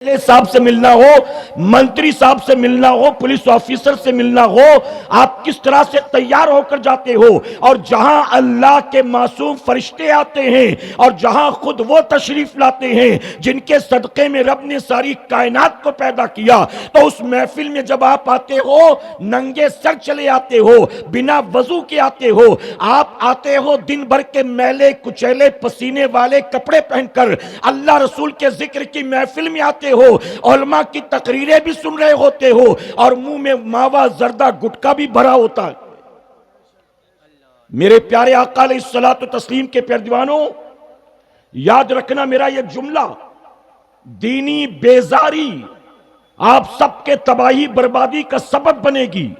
साहब से मिलना हो, मंत्री साहब से मिलना हो, पुलिस ऑफिसर से मिलना हो, आप किस तरह से तैयार होकर जाते हो। और जहां अल्लाह के मासूम फरिश्ते आते हैं और जहां खुद वो तशरीफ लाते हैं जिनके सदक़े में रब ने सारी कायनात को पैदा किया, तो उस महफिल में जब आप आते हो नंगे सर चले आते हो, बिना वजू के आते हो। आप आते हो दिन भर के मैले कुचैले पसीने वाले कपड़े पहनकर, अल्लाह रसूल के जिक्र की महफिल में आते हो, उलमा की तकरीरें भी सुन रहे होते हो और मुंह में मावा जर्दा गुटखा भी भरा होता है। मेरे प्यारे आका अलैहिस्सलातु तस्लीम के प्यारे दीवानों, याद रखना मेरा यह जुमला, दीनी बेजारी आप सबके तबाही बर्बादी का सबब बनेगी।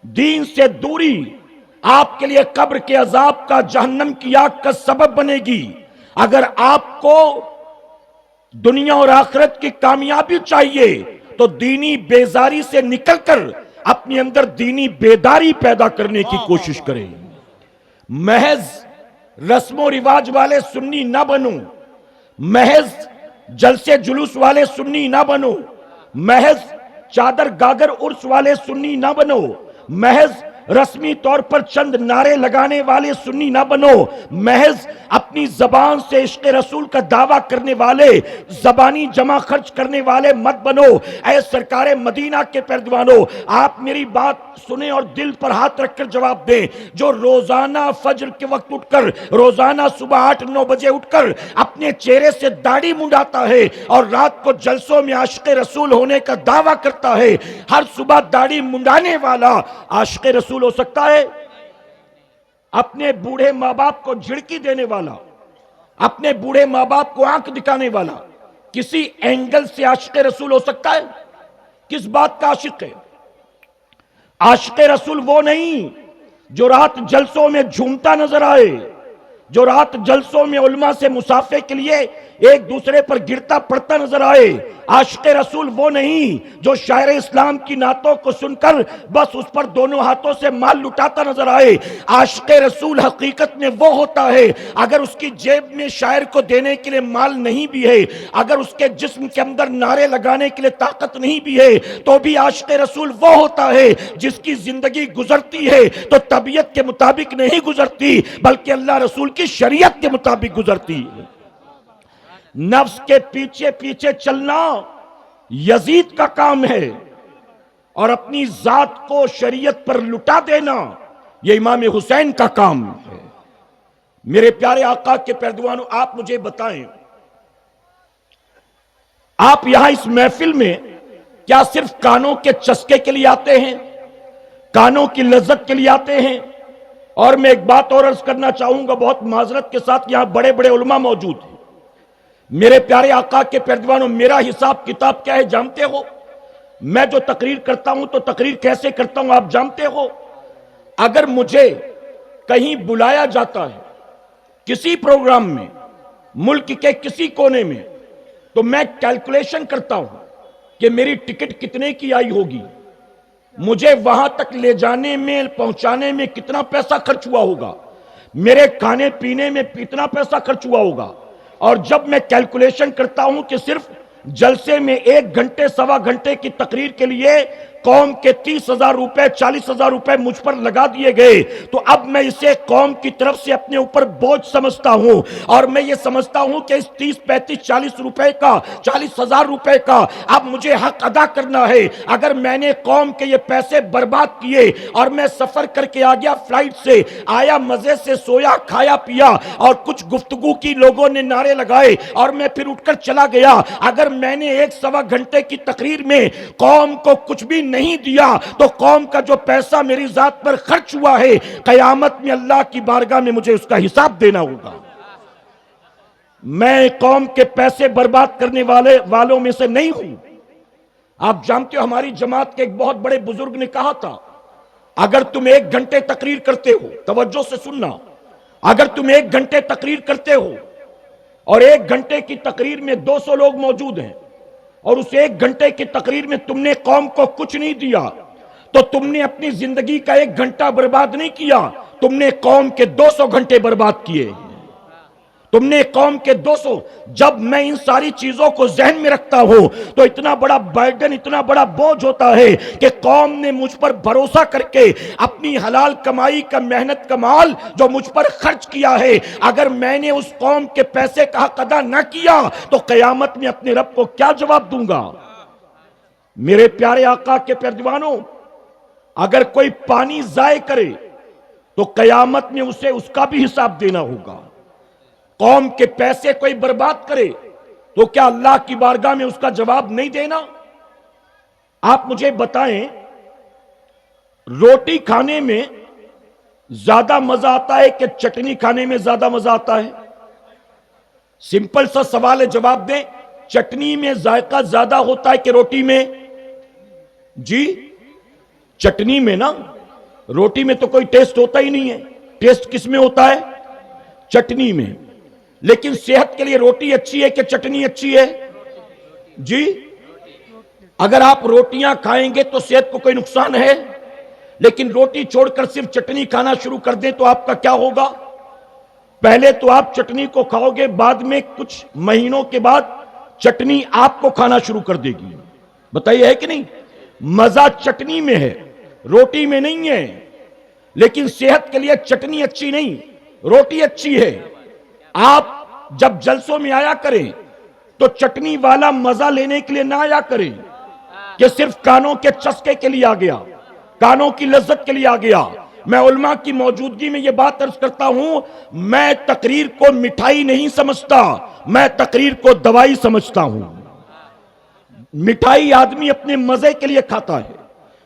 दीन से दूरी आपके लिए कब्र के अजाब का, जहन्नम की आग का सबब बनेगी। अगर आपको दुनिया और आखिरत की कामयाबी चाहिए तो दीनी बेजारी से निकलकर अपने अंदर दीनी बेदारी पैदा करने की कोशिश करें। महज रस्मो रिवाज वाले सुन्नी ना बनो, महज जलसे जुलूस वाले सुन्नी ना बनो, महज चादर गागर उर्स वाले सुन्नी ना बनो, महज रस्मी तौर पर चंद नारे लगाने वाले सुन्नी ना बनो, महज अपनी जबान से इश्क़ रसूल का दावा करने वाले, जबानी जमा खर्च करने वाले मत बनो। ऐ सरकारे मदीना के पैरदीवानों, आप मेरी बात सुने और दिल पर हाथ रखकर जवाब दें। जो रोजाना फज्र के वक्त उठकर, रोजाना सुबह 8-9 बजे उठकर अपने चेहरे से दाढ़ी मुंडाता है और रात को जलसों में आशिक़ रसूल होने का दावा करता है, हर सुबह दाढ़ी मुंडाने वाला आशिक़ रसूल हो सकता है? अपने बूढ़े मां बाप को झिड़की देने वाला, अपने बूढ़े मां बाप को आंख दिखाने वाला किसी एंगल से आशिक़ रसूल हो सकता है? किस बात का आशिक है? आशिक़ रसूल वो नहीं जो रात जलसों में झूमता नजर आए, जो रात जलसों में उलमा से मुसाफे के लिए एक दूसरे पर गिरता पड़ता नजर आए। आशिक़ रसूल वो नहीं जो शायर इस्लाम की नातों को सुनकर बस उस पर दोनों हाथों से माल लुटाता नजर आए। आशिक़ रसूल हकीकत में वो होता है, अगर उसकी जेब में शायर को देने के लिए माल नहीं भी है, अगर उसके जिस्म के अंदर नारे लगाने के लिए ताकत नहीं भी है, तो भी आशिक़ रसूल वो होता है जिसकी जिंदगी गुजरती है तो तबीयत के मुताबिक नहीं गुजरती, बल्कि अल्लाह रसूल की शरीयत के मुताबिक गुजरती है। नफ्स के पीछे पीछे चलना यजीद का काम है और अपनी जात को शरीयत पर लुटा देना यह इमाम हुसैन का काम है। मेरे प्यारे आका के पैरदीवानों, आप मुझे बताएं, आप यहां इस महफिल में क्या सिर्फ कानों के चस्के के लिए आते हैं, कानों की लज्जत के लिए आते हैं? और मैं एक बात और अर्ज करना चाहूंगा बहुत माजरत के साथ, यहां बड़े बड़े उलमा मौजूद हैं। मेरे प्यारे आका के पैरदीवानों, मेरा हिसाब किताब क्या है जानते हो? मैं जो तकरीर करता हूं तो तकरीर कैसे करता हूं आप जानते हो? अगर मुझे कहीं बुलाया जाता है किसी प्रोग्राम में, मुल्क के किसी कोने में, तो मैं कैलकुलेशन करता हूं कि मेरी टिकट कितने की आई होगी, मुझे वहां तक ले जाने में, पहुंचाने में कितना पैसा खर्च हुआ होगा, मेरे खाने पीने में कितना पैसा खर्च हुआ होगा। और जब मैं कैलकुलेशन करता हूं कि सिर्फ जलसे में 1 घंटे सवा घंटे की तकरीर के लिए कौम के 30,000 रुपए 40,000 रुपए मुझ पर लगा दिए गए, तो अब मैं इसे कौम की तरफ से अपने ऊपर बोझ समझता हूं और मैं ये समझता हूं कि इस 30, 35, 40 रुपए का, 40,000 रुपए का अब मुझे हक अदा करना है। अगर मैंने कौम के ये पैसे बर्बाद किए और मैं सफर करके आ गया, फ्लाइट से आया, मजे से सोया, खाया पिया और कुछ गुफ्तगू की, लोगों ने नारे लगाए और मैं फिर उठकर चला गया, अगर मैंने 1 सवा घंटे की तकरीर में कौम को कुछ भी नहीं दिया तो कौम का जो पैसा मेरी जात पर खर्च हुआ है, कयामत में अल्लाह की बारगाह में मुझे उसका हिसाब देना होगा। मैं कौम के पैसे बर्बाद करने वालों में से नहीं हूं। आप जानते हो हमारी जमात के एक बहुत बड़े बुजुर्ग ने कहा था, अगर तुम 1 घंटे तकरीर करते हो, तवज्जो से सुनना, अगर तुम 1 घंटे तकरीर करते हो और 1 घंटे की तकरीर में 200 लोग मौजूद हैं और उस 1 घंटे की तकरीर में तुमने कौम को कुछ नहीं दिया, तो तुमने अपनी जिंदगी का 1 घंटा बर्बाद नहीं किया, तुमने कौम के 200 घंटे बर्बाद किए। तुमने कौम के 200। जब मैं इन सारी चीजों को जहन में रखता हूं तो इतना बड़ा बर्डन, इतना बड़ा बोझ होता है कि कौम ने मुझ पर भरोसा करके अपनी हलाल कमाई का, मेहनत का माल जो मुझ पर खर्च किया है, अगर मैंने उस कौम के पैसे का हक अदा न किया तो कयामत में अपने रब को क्या जवाब दूंगा। मेरे प्यारे आका के प्यारे दीवानों, अगर कोई पानी जाय करे तो कयामत में उसे उसका भी हिसाब देना होगा। कौम के पैसे कोई बर्बाद करे तो क्या अल्लाह की बारगाह में उसका जवाब नहीं देना। आप मुझे बताएं, रोटी खाने में ज्यादा मजा आता है कि चटनी खाने में ज्यादा मजा आता है? सिंपल सा सवाल है, जवाब दें। चटनी में जायका ज्यादा होता है कि रोटी में? जी, चटनी में ना। रोटी में तो कोई टेस्ट होता ही नहीं है। टेस्ट किस में होता है? चटनी में। लेकिन सेहत के लिए रोटी अच्छी है कि चटनी अच्छी है? जी, अगर आप रोटियां खाएंगे तो सेहत को कोई नुकसान है, लेकिन रोटी छोड़कर सिर्फ चटनी खाना शुरू कर दें तो आपका क्या होगा? पहले तो आप चटनी को खाओगे, बाद में कुछ महीनों के बाद चटनी आपको खाना शुरू कर देगी। बताइए, है कि नहीं? मजा चटनी में है, रोटी में नहीं है। लेकिन सेहत के लिए चटनी अच्छी नहीं, रोटी अच्छी है। आप जब जलसों में आया करें तो चटनी वाला मजा लेने के लिए ना आया करें कि सिर्फ कानों के चस्के के लिए आ गया, कानों की लज्जत के लिए आ गया। मैं उलमा की मौजूदगी में यह बात अर्ज करता हूं, मैं तकरीर को मिठाई नहीं समझता, मैं तकरीर को दवाई समझता हूं। मिठाई आदमी अपने मजे के लिए खाता है,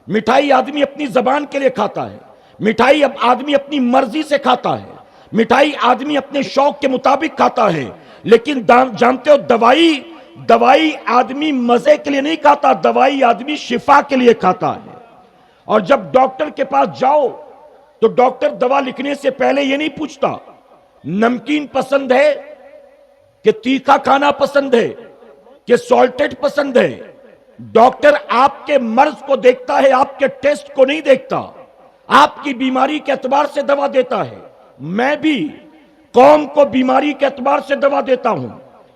मिठाई आदमी अपनी जबान के लिए खाता है, मिठाई अब आदमी अपनी मर्जी से खाता है, मिठाई आदमी अपने शौक के मुताबिक खाता है। लेकिन जानते हो, दवाई आदमी मजे के लिए नहीं खाता, दवाई आदमी शिफा के लिए खाता है। और जब डॉक्टर के पास जाओ तो डॉक्टर दवा लिखने से पहले यह नहीं पूछता नमकीन पसंद है कि तीखा खाना पसंद है कि सॉल्टेड पसंद है। डॉक्टर आपके मर्ज को देखता है, आपके टेस्ट को नहीं देखता। आपकी बीमारी के एतबार से दवा देता है। मैं भी कौम को बीमारी के एतबार से दवा देता हूं।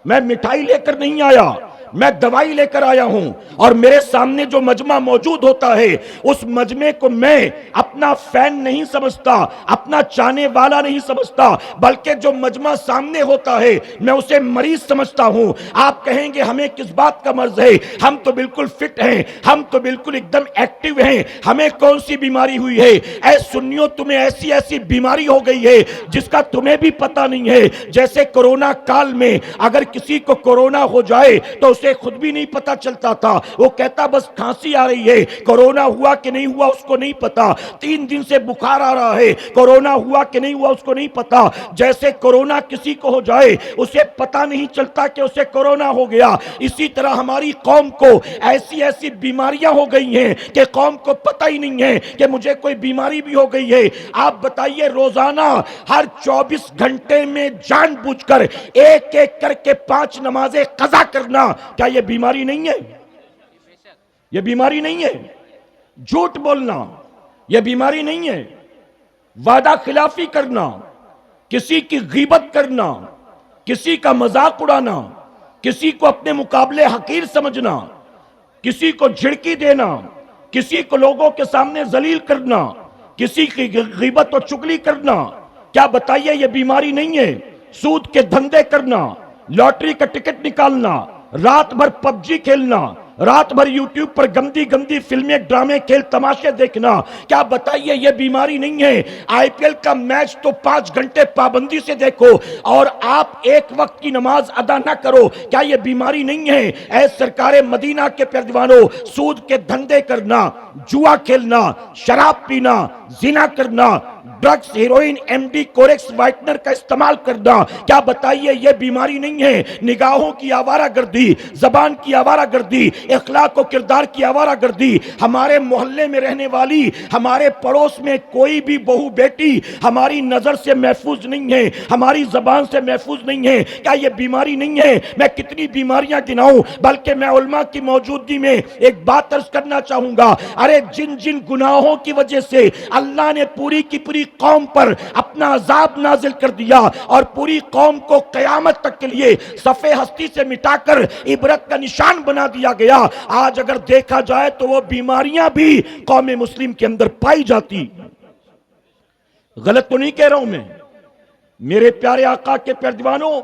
मैं मिठाई लेकर नहीं आया, मैं दवाई लेकर आया हूं। और मेरे सामने जो मजमा मौजूद होता है, उस मजमे को मैं अपना फैन नहीं समझता, अपना चाहने वाला नहीं समझता, बल्कि जो मजमा सामने होता है मैं उसे मरीज समझता हूं। आप कहेंगे हमें किस बात का मर्ज है? हम तो बिल्कुल फिट हैं, हम तो बिल्कुल एकदम एक्टिव हैं, हमें कौन सी बीमारी हुई है? ऐ सुन्नियों, तुम्हें ऐसी ऐसी बीमारी हो गई है जिसका तुम्हें भी पता नहीं है। जैसे कोरोना काल में अगर किसी को कोरोना हो जाए तो उसे खुद भी नहीं पता चलता था, वो कहता बस खांसी आ रही है, कोरोना हुआ कि नहीं हुआ उसको नहीं पता। 3 दिन से बुखार आ रहा है, कोरोना हुआ कि नहीं हुआ उसको नहीं पता। जैसे कोरोना किसी को हो जाए उसे पता नहीं चलता कि उसे कोरोना हो गया, इसी तरह हमारी कौम को ऐसी ऐसी बीमारियां हो गई हैं कि कौम को पता ही नहीं है कि मुझे कोई बीमारी भी हो गई है। आप बताइए, रोजाना हर 24 घंटे में जानबूझकर एक एक करके 5 नमाजें कज़ा करना, क्या यह बीमारी नहीं है? यह बीमारी नहीं है। झूठ बोलना यह बीमारी नहीं है। वादा खिलाफी करना, किसी की गीबत करना, किसी का मजाक उड़ाना, किसी को अपने मुकाबले हकीर समझना, किसी को झिड़की देना, किसी को लोगों के सामने जलील करना, किसी की गीबत और चुगली करना, क्या बताइए यह बीमारी नहीं है? सूद के धंधे करना, लॉटरी का टिकट निकालना, रात भर पबजी खेलना, रात भर यूट्यूब पर गंदी गंदी फिल्में, ड्रामे, खेल तमाशे देखना, क्या बताइए यह बीमारी नहीं है? आईपीएल का मैच तो 5 घंटे पाबंदी से देखो और आप एक वक्त की नमाज अदा ना करो, क्या यह बीमारी नहीं है? ऐ सरकारे मदीना के प्यारदीवानों, सूद के धंधे करना, जुआ खेलना, शराब पीना, जिना करना, drugs, heroine, MD, Corex, whitener का इस्तेमाल करना, क्या बताइए यह बीमारी नहीं है? निगाहों की आवारागर्दी, जबान की आवारागर्दी, इखलाक और किरदार की आवारागर्दी। हमारे मोहल्ले में रहने वाली, हमारे पड़ोस में कोई भी बहू बेटी हमारी नजर से महफूज नहीं है, हमारी जबान से महफूज नहीं है, क्या यह बीमारी नहीं है? मैं कितनी बीमारियां गिनाऊं, बल्कि मैं उलमा की मौजूदगी में एक बात अर्ज करना चाहूंगा। अरे जिन जिन गुनाहों की वजह से अल्लाह ने पूरी की पूरी पूरी कौम पर अपना अजाब नाजिल कर दिया और पूरी कौम को कयामत तक के लिए सफ़े हस्ती से मिटाकर इबरत का निशान बना दिया गया। आज अगर देखा जाए तो वो बीमारियां भी कौम मुस्लिम के अंदर पाई जाती। गलत तो नहीं कह रहा हूं मैं, मेरे प्यारे आका के प्यारे दीवानों,